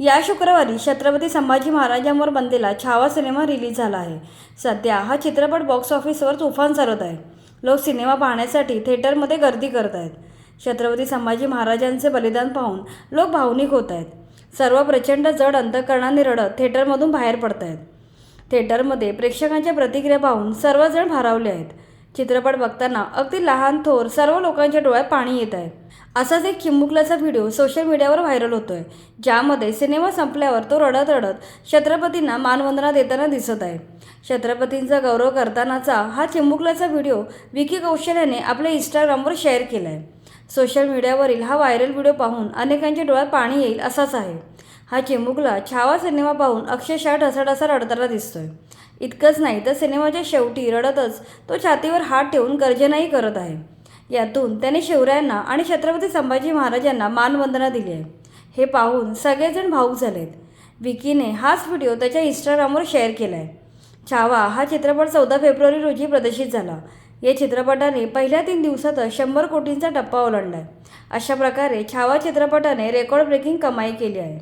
या शुक्रवारी छत्रपती संभाजी महाराजांवर बनलेला छावा सिनेमा रिलीज झाला आहे। सध्या हा चित्रपट बॉक्स ऑफिसवर तुफान चालत आहे। लोक सिनेमा पाहण्यासाठी थिएटरमध्ये गर्दी करत आहेत। छत्रपती संभाजी महाराजांचे बलिदान पाहून लोक भावनिक होत आहेत। सर्व प्रचंड जड अंतःकरणाने रडत थिएटरमधून बाहेर पडत आहेत। थिएटरमध्ये प्रेक्षकांच्या प्रतिक्रिया पाहून सर्वजण भारावले आहेत। चित्रपट बघताना अगदी लहान थोर सर्व लोकांच्या डोळ्यात पाणी येत आहे। असाच एक चिमुकल्याचा व्हिडिओ सोशल मीडियावर व्हायरल होतोय, ज्यामध्ये सिनेमा संपल्यावर तो रडत रडत छत्रपतींना मानवंदना देताना दिसत आहे। छत्रपतींचा गौरव करतानाचा हा चिमुकल्याचा व्हिडिओ विकी कौशल याने आपल्या इंस्टाग्रामवर शेअर केला आहे। सोशल मीडियावरील हा व्हायरल व्हिडिओ पाहून अनेकांच्या डोळ्यात पाणी येईल असाच आहे। हा चिमुकला छावा सिनेमा पाहून अक्षरशः ढसाढसा रडताना दिसतोय। इतकंच नाही तर सिनेमाच्या शेवटी रडतच तो छातीवर हात ठेवून गर्जनाही करत आहे। यातून त्याने शिवरायांना आणि छत्रपती संभाजी महाराजांना मानवंदना दिली आहे। हे पाहून सगळेजण भावूक झालेत। विकीने हाच व्हिडिओ त्याच्या इंस्टाग्रामवर शेअर केला आहे। छावा हा चित्रपट 14 फेब्रुवारी रोजी प्रदर्शित झाला। या चित्रपटाने पहिल्या 3 दिवसातच 100 कोटींचा टप्पा ओलांडला आहे। अशा प्रकारे छावा चित्रपटाने रेकॉर्ड ब्रेकिंग कमाई केली आहे।